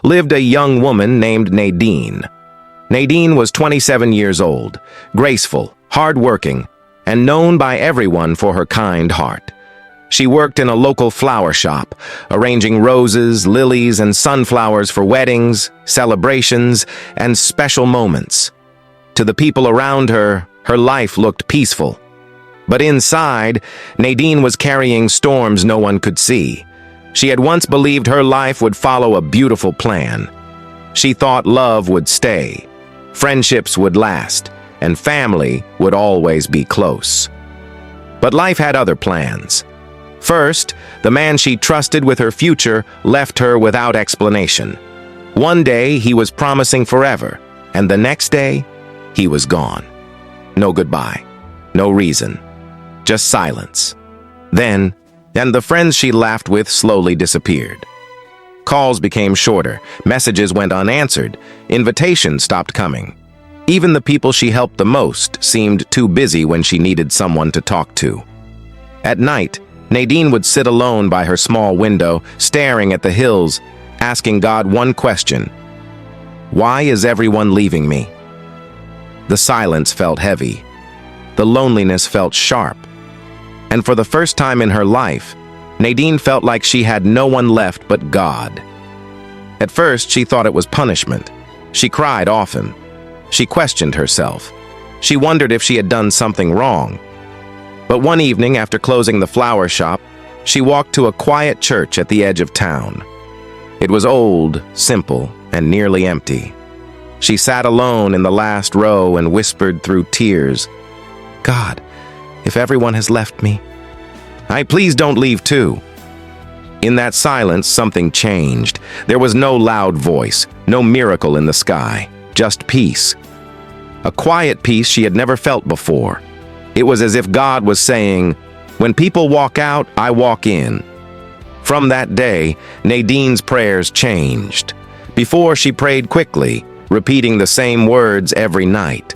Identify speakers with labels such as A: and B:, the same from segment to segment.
A: lived a young woman named Nadine. Nadine was 27 years old, graceful, hardworking, and known by everyone for her kind heart. She worked in a local flower shop, arranging roses, lilies, and sunflowers for weddings, celebrations, and special moments. To the people around her, her life looked peaceful. But inside, Nadine was carrying storms no one could see. She had once believed her life would follow a beautiful plan. She thought love would stay, friendships would last, and family would always be close. But life had other plans. First, the man she trusted with her future left her without explanation. One day, he was promising forever, and the next day, he was gone. No goodbye, no reason, just silence. Then the friends she laughed with slowly disappeared. Calls became shorter, messages went unanswered, invitations stopped coming. Even the people she helped the most seemed too busy when she needed someone to talk to. At night, Nadine would sit alone by her small window, staring at the hills, asking God one question: why is everyone leaving me? The silence felt heavy. The loneliness felt sharp. And for the first time in her life, Nadine felt like she had no one left but God. At first, she thought it was punishment. She cried often. She questioned herself. She wondered if she had done something wrong. But one evening, after closing the flower shop, she walked to a quiet church at the edge of town. It was old, simple, and nearly empty. She sat alone in the last row and whispered through tears, "God, if everyone has left me, please don't leave too." In that silence, something changed. There was no loud voice, no miracle in the sky, just peace. A quiet peace she had never felt before. It was as if God was saying, "When people walk out, I walk in." From that day, Nadine's prayers changed. Before, she prayed quickly, repeating the same words every night.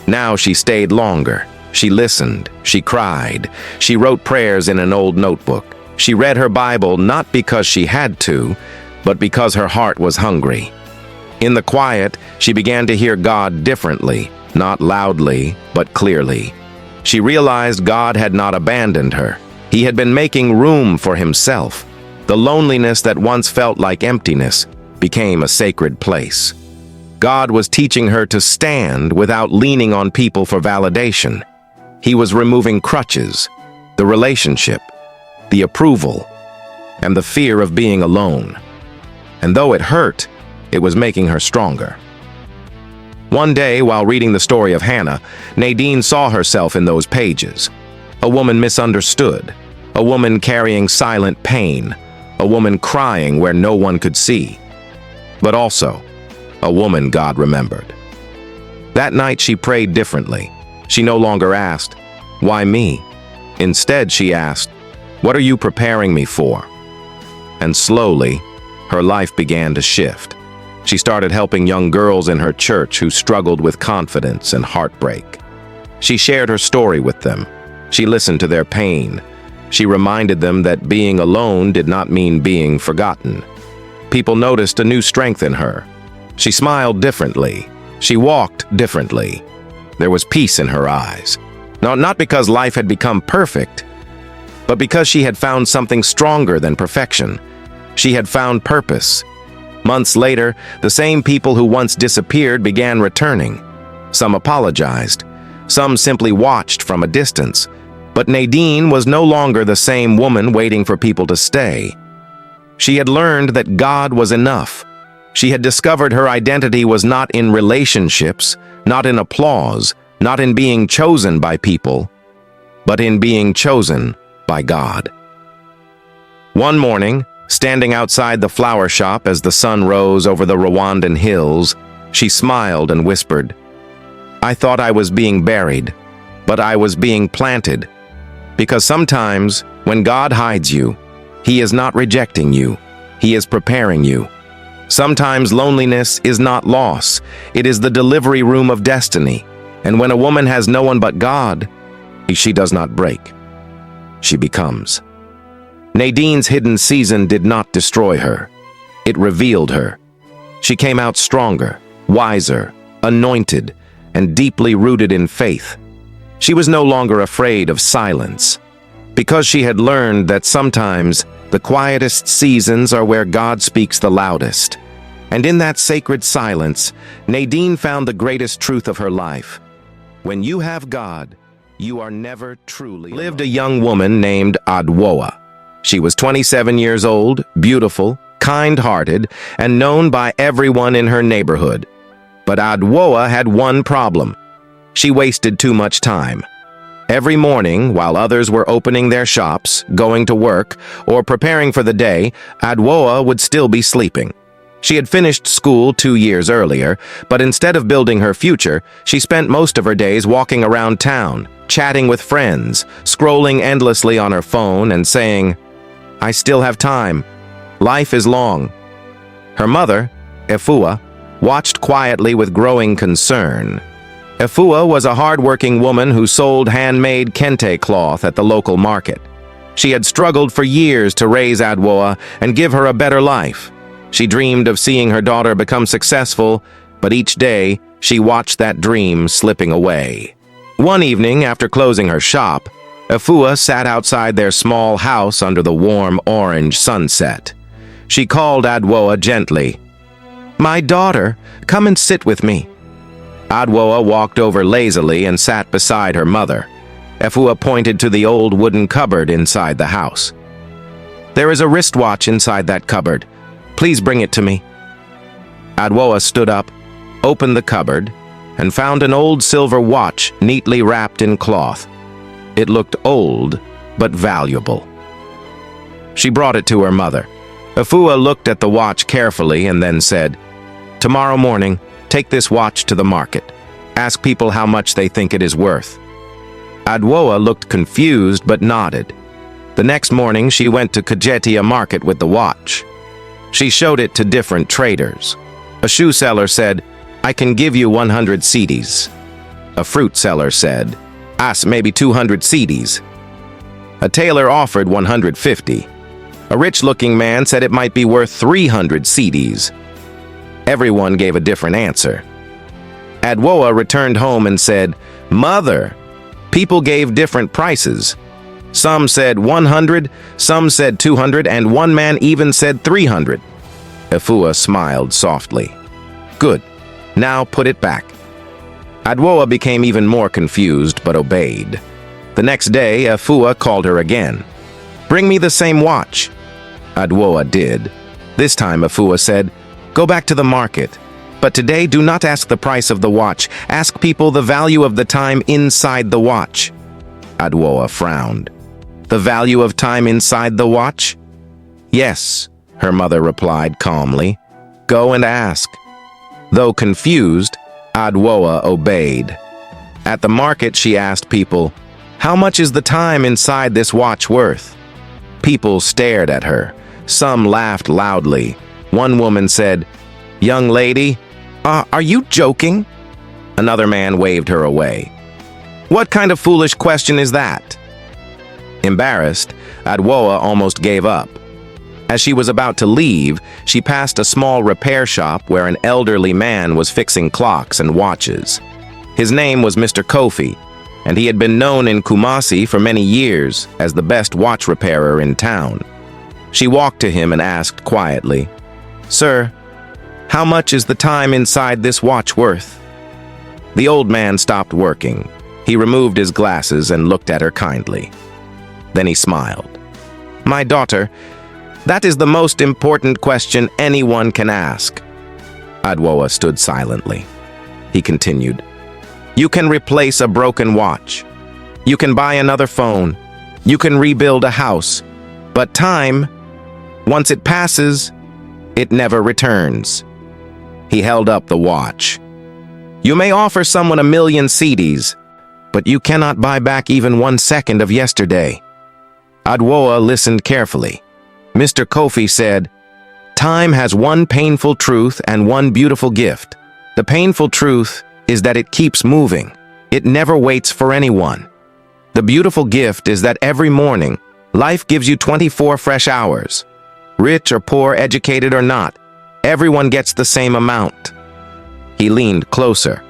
A: Now she stayed longer. She listened. She cried. She wrote prayers in an old notebook. She read her Bible not because she had to, but because her heart was hungry. In the quiet, she began to hear God differently, not loudly, but clearly. She realized God had not abandoned her. He had been making room for himself. The loneliness that once felt like emptiness became a sacred place. God was teaching her to stand without leaning on people for validation. He was removing crutches, the relationship, the approval, and the fear of being alone. And though it hurt, it was making her stronger. One day, while reading the story of Hannah, Nadine saw herself in those pages. A woman misunderstood, a woman carrying silent pain, a woman crying where no one could see, but also a woman God remembered. That night she prayed differently. She no longer asked, "Why me?" Instead, she asked, "What are you preparing me for?" And slowly, her life began to shift. She started helping young girls in her church who struggled with confidence and heartbreak. She shared her story with them. She listened to their pain. She reminded them that being alone did not mean being forgotten. People noticed a new strength in her. She smiled differently. She walked differently. There was peace in her eyes. Now, not because life had become perfect, but because she had found something stronger than perfection. She had found purpose. Months later, the same people who once disappeared began returning. Some apologized. Some simply watched from a distance. But Nadine was no longer the same woman waiting for people to stay. She had learned that God was enough. She had discovered her identity was not in relationships, not in applause, not in being chosen by people, but in being chosen by God. One morning, standing outside the flower shop as the sun rose over the Rwandan hills, she smiled and whispered, "I thought I was being buried, but I was being planted." Because sometimes, when God hides you, He is not rejecting you, He is preparing you. Sometimes loneliness is not loss, it is the delivery room of destiny. And when a woman has no one but God, she does not break. She becomes. Nadine's hidden season did not destroy her. It revealed her. She came out stronger, wiser, anointed, and deeply rooted in faith. She was no longer afraid of silence, because she had learned that sometimes the quietest seasons are where God speaks the loudest. And in that sacred silence, Nadine found the greatest truth of her life. When you have God, you are never truly alone. Lived a young woman named Adwoa. She was 27 years old, beautiful, kind-hearted, and known by everyone in her neighborhood. But Adwoa had one problem. She wasted too much time. Every morning, while others were opening their shops, going to work, or preparing for the day, Adwoa would still be sleeping. She had finished school 2 years earlier, but instead of building her future, she spent most of her days walking around town, chatting with friends, scrolling endlessly on her phone and saying, "I still have time. Life is long." Her mother, Adwoa, watched quietly with growing concern. Adwoa was a hard-working woman who sold handmade kente cloth at the local market. She had struggled for years to raise Adwoa and give her a better life. She dreamed of seeing her daughter become successful, but each day she watched that dream slipping away. One evening, after closing her shop, Adwoa sat outside their small house under the warm orange sunset. She called Adwoa gently. "My daughter, come and sit with me." Adwoa walked over lazily and sat beside her mother. Adwoa pointed to the old wooden cupboard inside the house. "There is a wristwatch inside that cupboard. Please bring it to me." Adwoa stood up, opened the cupboard, and found an old silver watch neatly wrapped in cloth. It looked old, but valuable. She brought it to her mother. Adwoa looked at the watch carefully and then said, "Tomorrow morning, take this watch to the market. Ask people how much they think it is worth." Adwoa looked confused but nodded. The next morning, she went to Kajetia market with the watch. She showed it to different traders. A shoe seller said, "I can give you 100 cedis." A fruit seller said, "Maybe 200 cedis." A tailor offered 150. A rich-looking man said it might be worth 300 cedis. Everyone gave a different answer. Adwoa returned home and said, "Mother, people gave different prices. Some said 100, some said 200, and one man even said 300. Adwoa smiled softly. "Good. Now put it back." Adwoa became even more confused, but obeyed. The next day, Adwoa called her again. "Bring me the same watch." Adwoa did. This time, Adwoa said, "Go back to the market. But today, do not ask the price of the watch. Ask people the value of the time inside the watch." Adwoa frowned. "The value of time inside the watch?" "Yes," her mother replied calmly. "Go and ask." Though confused, Adwoa obeyed. At the market, she asked people, "How much is the time inside this watch worth?" People stared at her. Some laughed loudly. One woman said, "Young lady, are you joking?" Another man waved her away. "What kind of foolish question is that?" Embarrassed, Adwoa almost gave up. As she was about to leave, she passed a small repair shop where an elderly man was fixing clocks and watches. His name was Mr. Kofi, and he had been known in Kumasi for many years as the best watch repairer in town. She walked to him and asked quietly, "Sir, how much is the time inside this watch worth?" The old man stopped working. He removed his glasses and looked at her kindly. Then he smiled. "My daughter, that is the most important question anyone can ask." Adwoa stood silently. He continued, "You can replace a broken watch. You can buy another phone. You can rebuild a house. But time, once it passes, it never returns." He held up the watch. "You may offer someone 1,000,000 cedis, but you cannot buy back even 1 second of yesterday." Adwoa listened carefully. Mr. Kofi said, "Time has one painful truth and one beautiful gift. The painful truth is that it keeps moving. It never waits for anyone. The beautiful gift is that every morning, life gives you 24 fresh hours. Rich or poor, educated or not, Everyone gets the same amount." He leaned closer.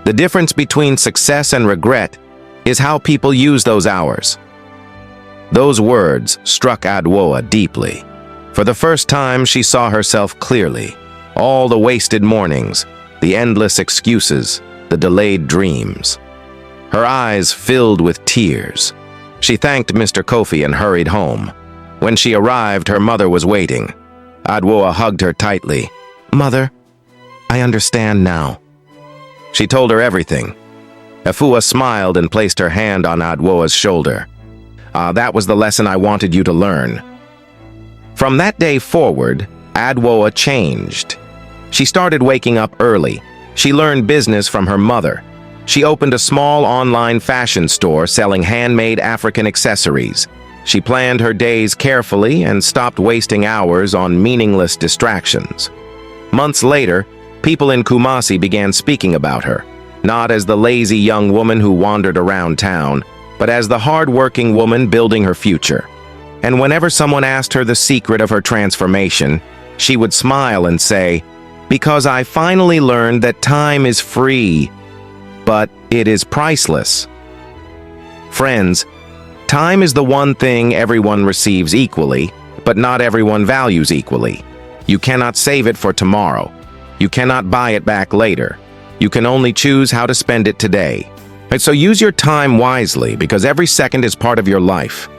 A: "The difference between success and regret is how people use those hours." Those words struck Adwoa deeply. For the first time, she saw herself clearly. All the wasted mornings, the endless excuses, the delayed dreams. Her eyes filled with tears. She thanked Mr. Kofi and hurried home. When she arrived, her mother was waiting. Adwoa hugged her tightly. "Mother, I understand now." She told her everything. Afua smiled and placed her hand on Adwoa's shoulder. "That was the lesson I wanted you to learn." From that day forward, Adwoa changed. She started waking up early. She learned business from her mother. She opened a small online fashion store selling handmade African accessories. She planned her days carefully and stopped wasting hours on meaningless distractions. Months later, people in Kumasi began speaking about her, not as the lazy young woman who wandered around town, but as the hard-working woman building her future. And whenever someone asked her the secret of her transformation, she would smile and say, "Because I finally learned that time is free, but it is priceless." Friends, time is the one thing everyone receives equally, but not everyone values equally. You cannot save it for tomorrow. You cannot buy it back later. You can only choose how to spend it today. And so use your time wisely, because every second is part of your life.